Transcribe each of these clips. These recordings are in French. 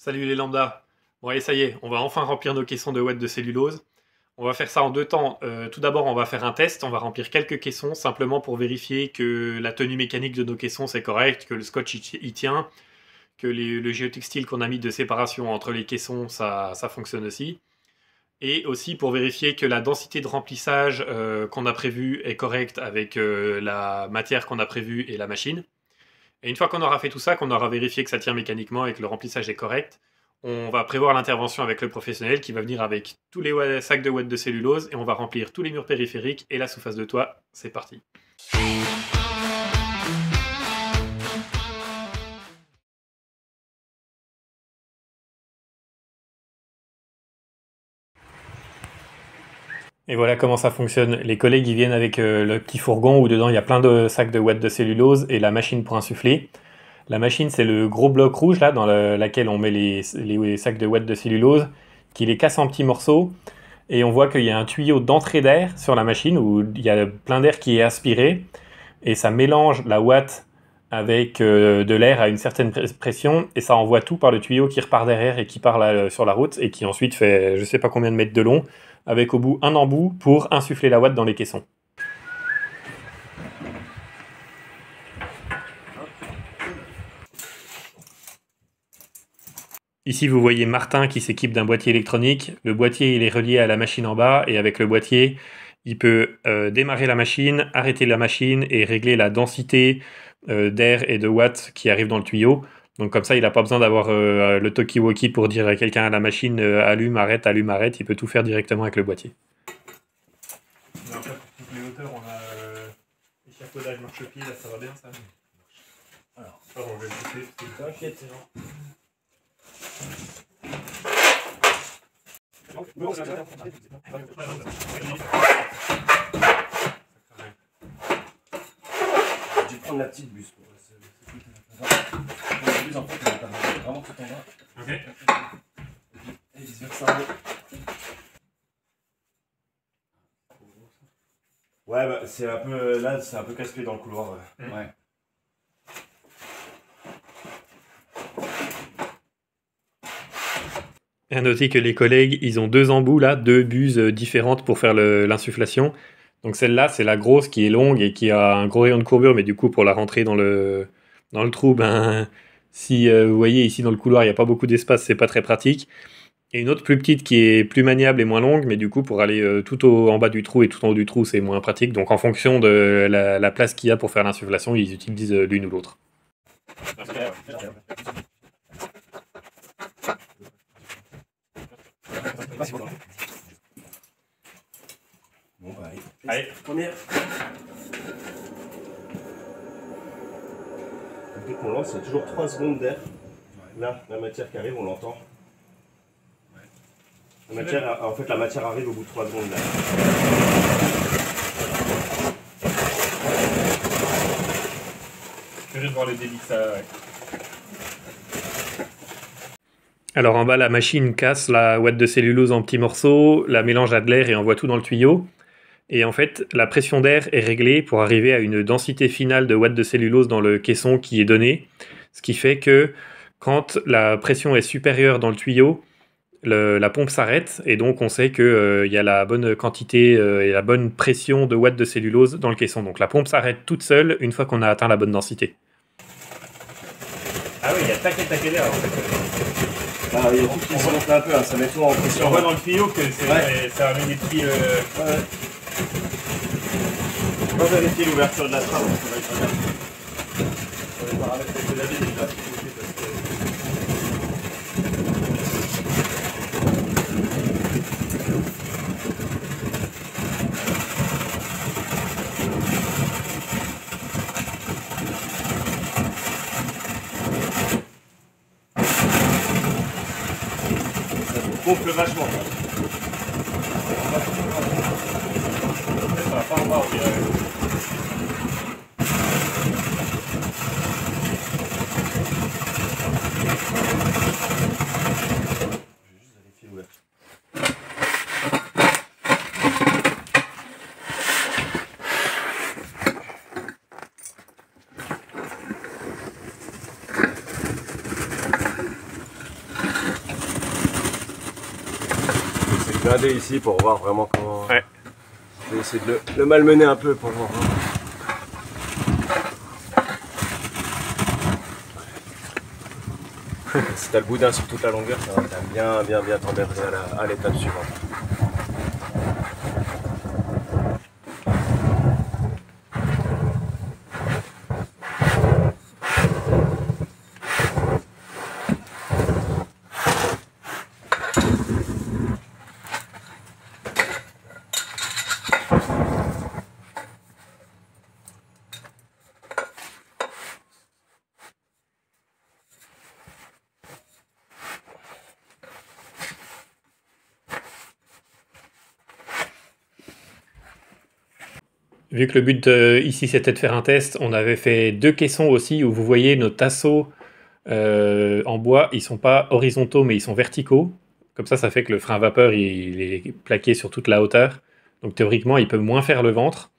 Salut les lambda. Bon allez, ça y est, on va enfin remplir nos caissons de ouate de cellulose. On va faire ça en deux temps. Tout d'abord, on va faire un test. On va remplir quelques caissons simplement pour vérifier que la tenue mécanique de nos caissons c'est correct, que le scotch y tient, que le géotextile qu'on a mis de séparation entre les caissons ça fonctionne aussi. Et aussi pour vérifier que la densité de remplissage qu'on a prévue est correcte avec la matière qu'on a prévue et la machine. Et une fois qu'on aura fait tout ça, qu'on aura vérifié que ça tient mécaniquement et que le remplissage est correct, on va prévoir l'intervention avec le professionnel qui va venir avec tous les sacs de ouate de cellulose et on va remplir tous les murs périphériques et la sous-face de toit. C'est parti. Et voilà comment ça fonctionne. Les collègues ils viennent avec le petit fourgon où dedans il y a plein de sacs de ouate de cellulose et la machine pour insuffler. La machine, c'est le gros bloc rouge là, dans laquelle on met les sacs de ouate de cellulose, qui les casse en petits morceaux. Et on voit qu'il y a un tuyau d'entrée d'air sur la machine où il y a plein d'air qui est aspiré. Et ça mélange la ouate avec de l'air à une certaine pression. Et ça envoie tout par le tuyau qui repart derrière et qui part là, sur la route. Et qui ensuite fait je sais pas combien de mètres de long, avec au bout un embout pour insuffler la ouate dans les caissons. Ici, vous voyez Martin qui s'équipe d'un boîtier électronique. Le boîtier, il est relié à la machine en bas et avec le boîtier, il peut démarrer la machine, arrêter la machine et régler la densité d'air et de watts qui arrivent dans le tuyau. Donc comme ça, il n'a pas besoin d'avoir le talkie-walkie pour dire à quelqu'un à la machine allume, arrête, allume, arrête. Il peut tout faire directement avec le boîtier. Alors, pour toutes les hauteurs, on a échafaudage marchepied, là ça va bien ça. Alors, on va le pousser, t'inquiète, c'est bon. Je vais prendre la petite buse. La buse en fait, elle est vraiment tout en bas. Ok. Et vice versa. Ouais, bah, c'est un peu. Là, c'est un peu casse-pied dans le couloir. Ouais. Et à noter que les collègues, ils ont deux embouts là, deux buses différentes pour faire l'insufflation. Donc celle-là, c'est la grosse qui est longue et qui a un gros rayon de courbure, mais du coup, pour la rentrer dans le trou, ben, si vous voyez ici dans le couloir, il n'y a pas beaucoup d'espace, c'est pas très pratique. Et une autre plus petite qui est plus maniable et moins longue, mais du coup, pour aller tout en bas du trou et tout en haut du trou, c'est moins pratique. Donc en fonction de la place qu'il y a pour faire l'insufflation, ils utilisent l'une ou l'autre. Bon, bah, Allez. Première. Dès qu'on lance, il y a toujours 3 secondes d'air. Là, la matière qui arrive, on l'entend. En fait, la matière arrive au bout de 3 secondes d'air. Curieux de voir le débit que ça. Ouais. Alors en bas, la machine casse la ouate de cellulose en petits morceaux, la mélange à de l'air et envoie tout dans le tuyau. Et en fait, la pression d'air est réglée pour arriver à une densité finale de watts de cellulose dans le caisson qui est donnée. Ce qui fait que quand la pression est supérieure dans le tuyau, la pompe s'arrête et donc on sait qu'il y a la bonne quantité et la bonne pression de watts de cellulose dans le caisson. Donc la pompe s'arrête toute seule une fois qu'on a atteint la bonne densité. Ah oui, il y a taquet d'air en fait. Ah, il y a tout qui se monte un peu, hein, ça met tout en pression. On voit dans le tuyau que ça amène des petits... Ouais. On va vérifier l'ouverture de la trappe. On va paramétrer avec la vie déjà. Gonfle vachement. Ça va pas en bas, on dirait. Je vais juste vérifier l'ouverture. blindé ici pour voir vraiment comment... Ouais. Je vais essayer de le malmener un peu pour voir. Si t'as le boudin sur toute la longueur, ça va bien t'emmerder à l'étape suivante. Vu que le but ici c'était de faire un test, on avait fait 2 caissons aussi où vous voyez nos tasseaux en bois, ils sont pas horizontaux mais ils sont verticaux. Comme ça fait que le frein à vapeur il est plaqué sur toute la hauteur. Donc théoriquement il peut moins faire le ventre.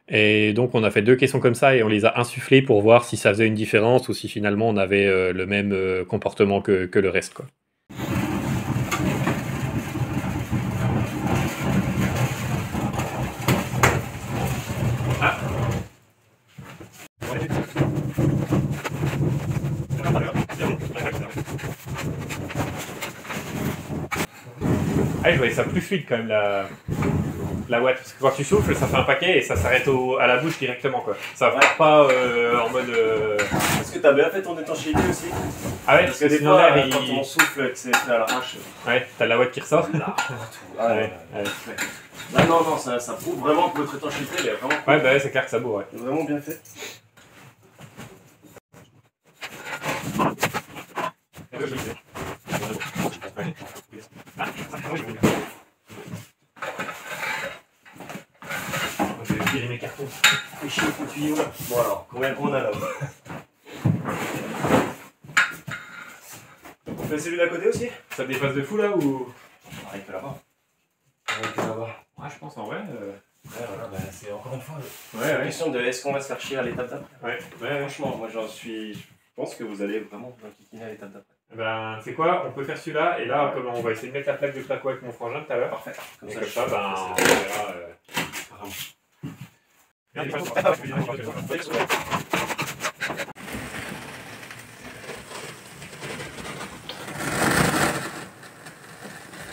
Et donc on a fait 2 caissons comme ça et on les a insufflés pour voir si ça faisait une différence ou si finalement on avait le même comportement que le reste, quoi. Ah, je voyais ça plus fluide quand même la ouate, parce que quand tu souffles, ça fait un paquet et ça s'arrête à la bouche directement, quoi. Ça va pas en mode. Est-ce que t'as bien fait ton étanchéité aussi? Ah ouais, parce que des sinon fois, l'air, quand on souffle et que c'est fait à l'arrache. Ouais, t'as la ouate qui ressort. Ah ouais. Là, non, ça prouve vraiment que votre étanchéité elle est vraiment. Ouais, bah ouais, c'est clair que ça bourre, ouais. Vraiment bien fait. Je vais tirer mes cartons. Fais chier le tuyau là. Bon alors, combien qu'on a là? On fait celui d'à côté aussi? Ça dépasse de fou là ou. Arrête là-bas. Arrête là-bas. Ouais, je pense en vrai. Ouais, voilà, bah, c'est encore une fois Ouais, la question de est-ce qu'on va se faire chier à l'étape d'après. Ouais. Franchement, moi je pense que vous allez vraiment vous enquiquiner à l'étape d'après. Ben, c'est quoi? On peut faire celui-là et là, comme on va essayer de mettre la plaque de placo avec mon frangin tout à l'heure. Parfait. Comme ça, ben, on verra.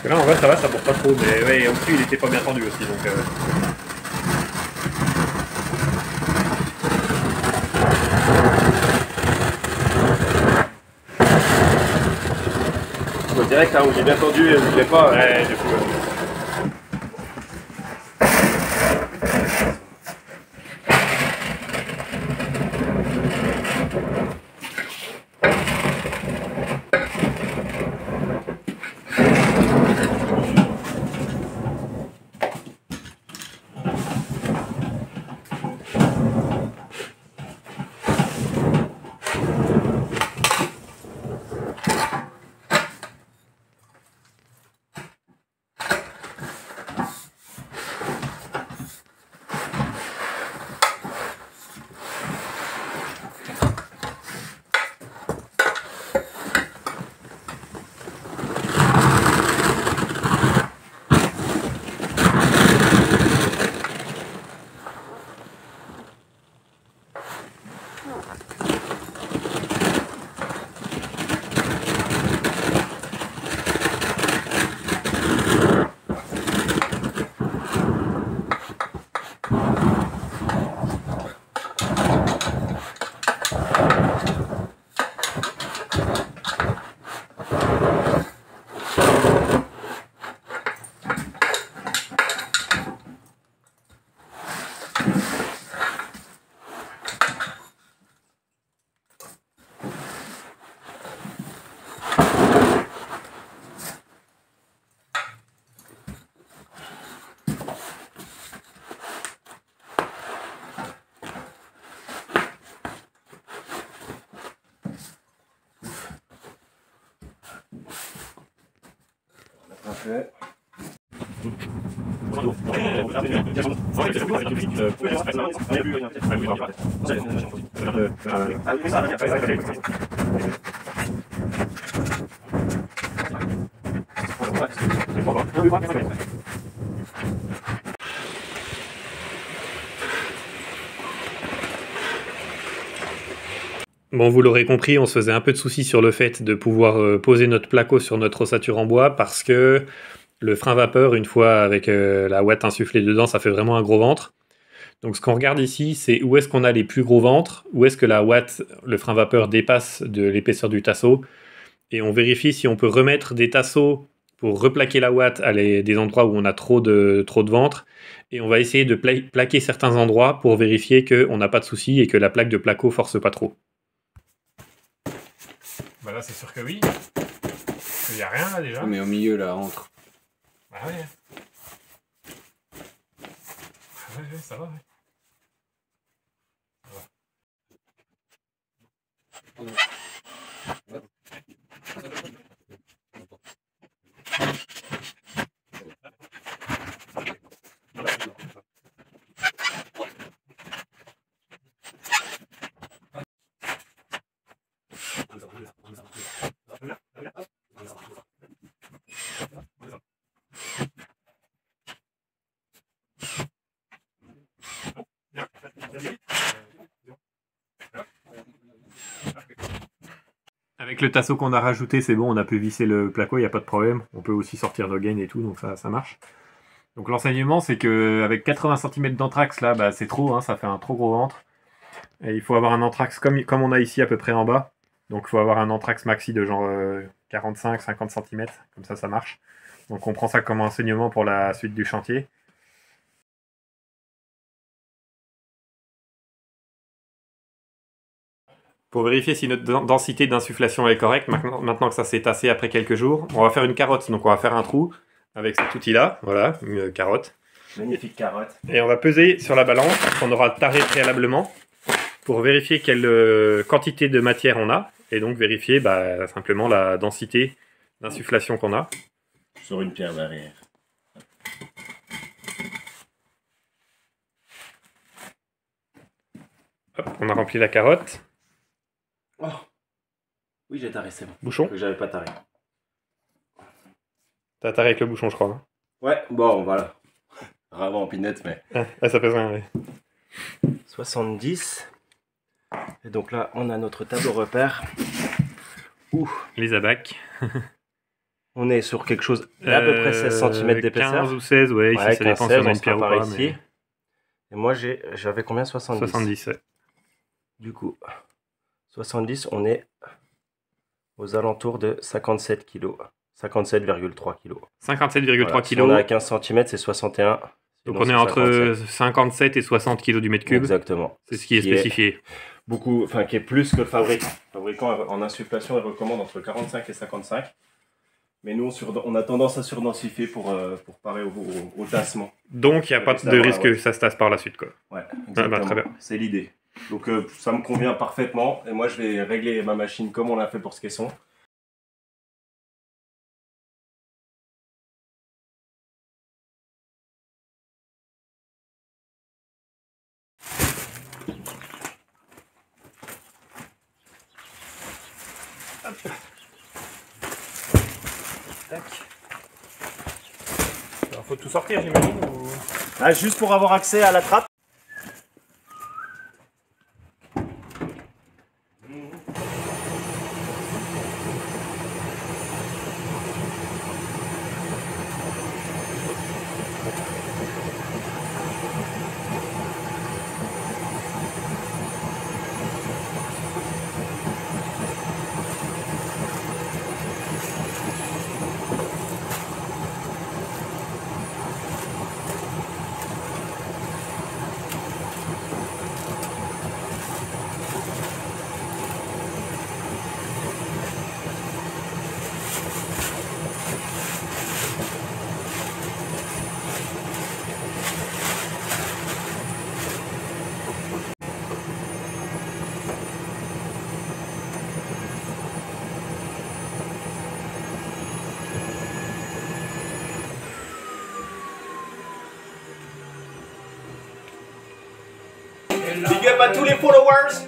Là, en vrai, ça va, ça bourre pas trop, mais ouais, au-dessus, il était pas bien tendu aussi, donc. Direct, hein, où j'ai bien tendu et où je l'ai pas. Ouais, du coup. Parfait. Bon, vous l'aurez compris, on se faisait un peu de soucis sur le fait de pouvoir poser notre placo sur notre ossature en bois parce que le frein vapeur, une fois avec la ouate insufflée dedans, ça fait vraiment un gros ventre. Donc ce qu'on regarde ici, c'est où est-ce qu'on a les plus gros ventres, où est-ce que la ouate, le frein vapeur dépasse de l'épaisseur du tasseau, et on vérifie si on peut remettre des tasseaux pour replaquer la ouate à des endroits où on a trop de ventre, et on va essayer de plaquer certains endroits pour vérifier qu'on n'a pas de soucis et que la plaque de placo force pas trop. Bah là c'est sûr que oui. Il n'y a rien là déjà. Mais au milieu là, entre. Bah ouais. Ouais, ça va, ouais. Avec le tasseau qu'on a rajouté, c'est bon, on a pu visser le placo, il n'y a pas de problème. On peut aussi sortir nos gaines et tout, donc ça marche. Donc l'enseignement, c'est qu'avec 80 cm d'anthrax, là, bah, c'est trop, hein, ça fait un trop gros ventre. Et il faut avoir un anthrax comme on a ici à peu près en bas. Donc il faut avoir un anthrax maxi de genre 45-50 cm, comme ça marche. Donc on prend ça comme enseignement pour la suite du chantier. Pour vérifier si notre densité d'insufflation est correcte, maintenant que ça s'est tassé après quelques jours, on va faire une carotte. Donc on va faire un trou avec cet outil-là, voilà, une carotte. Magnifique carotte. Et on va peser sur la balance qu'on aura taré préalablement pour vérifier quelle quantité de matière on a et donc vérifier simplement la densité d'insufflation qu'on a. Sur une pierre derrière. Hop, on a rempli la carotte. Oh. Oui, j'ai taré, c'est bon. Bouchon. J'avais pas taré. T'as taré avec le bouchon, je crois. Hein. Ouais, bon, voilà. Vraiment en pinette, mais... Ah, ça pèse rien, oui. 70. Et donc là, on a notre tableau repère. Ouh. Les abacs. On est sur quelque chose d'à peu près 16 cm d'épaisseur. 15 ou 16, ouais, ici ça dépend si on a une pierre ou pas. Ici. Mais... Et moi, j'avais combien? 70. 70, ouais. Du coup, 70, on est aux alentours de 57 kg. 57,3 kg. 57,3 kg. Si on a 15 cm, c'est 61. Donc on est entre 57 et 60 kg du mètre cube. Exactement. C'est ce qui est spécifié. Beaucoup, enfin qui est plus que le fabricant. Le fabricant en insufflation, il recommande entre 45 et 55. Mais nous, on a tendance à surdensifier pour parer au tassement. Donc il n'y a pas de risque que ça se tasse par la suite, quoi. Ouais, exactement. Très bien. C'est l'idée. Donc ça me convient parfaitement. Et moi, je vais régler ma machine comme on l'a fait pour ce caisson. Tac. Alors, faut tout sortir, j'imagine ou... Ah, juste pour avoir accès à la trappe. Big up à tous les followers.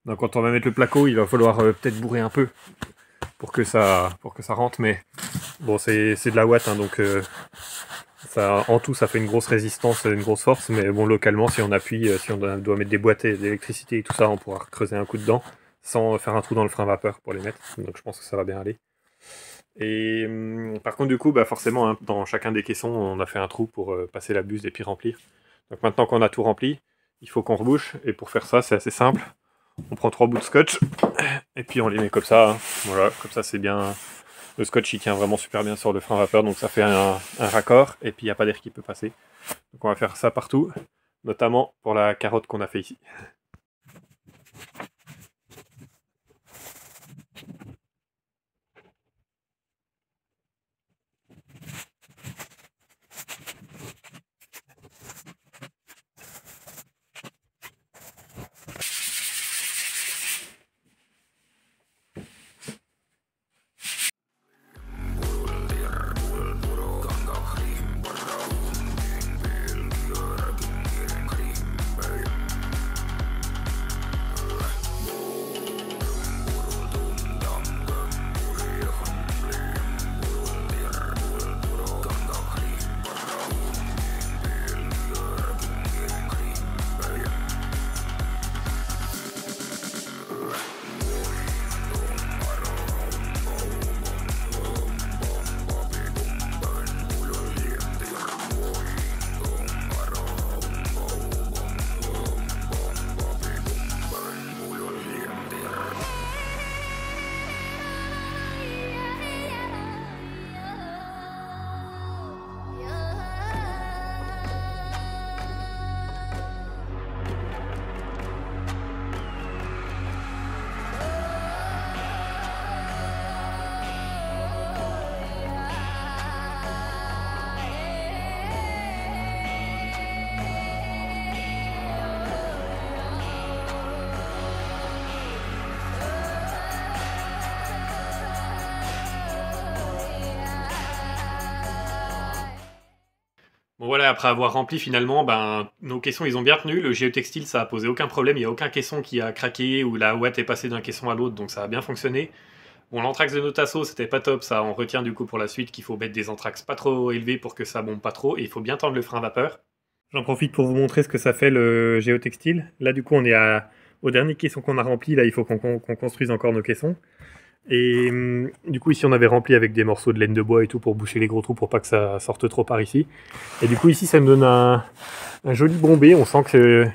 Donc quand on va mettre le placo, il va falloir peut-être bourrer un peu pour que ça rentre, mais bon, c'est de la ouate, hein, donc ça, en tout, ça fait une grosse résistance, une grosse force, mais bon, localement, si on appuie, si on doit mettre des boîtes d'électricité et tout ça, on pourra creuser un coup dedans sans faire un trou dans le frein vapeur pour les mettre. Donc je pense que ça va bien aller. Et par contre, du coup, bah, forcément, hein, dans chacun des caissons, on a fait un trou pour passer la buse et puis remplir. Donc maintenant qu'on a tout rempli, il faut qu'on rebouche. Et pour faire ça, c'est assez simple. On prend 3 bouts de scotch et puis on les met comme ça. Hein. Voilà, comme ça c'est bien. Le scotch il tient vraiment super bien sur le frein vapeur, donc ça fait un raccord et puis il n'y a pas d'air qui peut passer. Donc on va faire ça partout, notamment pour la carotte qu'on a fait ici. Bon voilà, après avoir rempli finalement, ben, nos caissons ils ont bien tenu, le géotextile ça a posé aucun problème, il n'y a aucun caisson qui a craqué ou la ouate est passée d'un caisson à l'autre, donc ça a bien fonctionné. Bon, l'anthrax de nos tasseaux c'était pas top, ça on retient du coup pour la suite qu'il faut mettre des anthrax pas trop élevés pour que ça bombe pas trop, et il faut bien tendre le frein vapeur. J'en profite pour vous montrer ce que ça fait le géotextile. Là du coup on est au dernier caisson qu'on a rempli, là il faut qu'on construise encore nos caissons. Et du coup ici on avait rempli avec des morceaux de laine de bois et tout pour boucher les gros trous pour pas que ça sorte trop par ici. Et du coup ici ça me donne un joli bombé, on sent que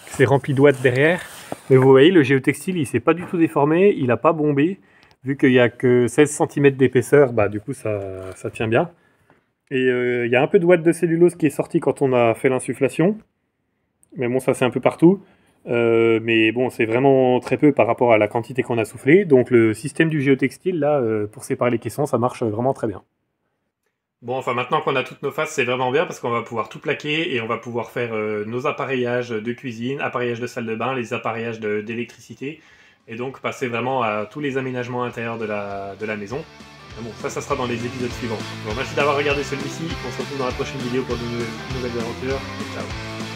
c'est rempli d'ouate derrière. Mais vous voyez le géotextile il s'est pas du tout déformé, il a pas bombé. Vu qu'il n'y a que 16 cm d'épaisseur, bah du coup ça tient bien. Et il y a un peu de ouate de cellulose qui est sorti quand on a fait l'insufflation. Mais bon ça c'est un peu partout. Mais bon, c'est vraiment très peu par rapport à la quantité qu'on a soufflé. Donc le système du géotextile, là, pour séparer les caissons, ça marche vraiment très bien. Bon, enfin maintenant qu'on a toutes nos faces, c'est vraiment bien parce qu'on va pouvoir tout plaquer et on va pouvoir faire nos appareillages de cuisine, appareillages de salle de bain, les appareillages d'électricité et donc passer vraiment à tous les aménagements intérieurs de la maison. Mais bon, ça sera dans les épisodes suivants. Bon, merci d'avoir regardé celui-ci, on se retrouve dans la prochaine vidéo pour de nouvelles aventures. Ciao.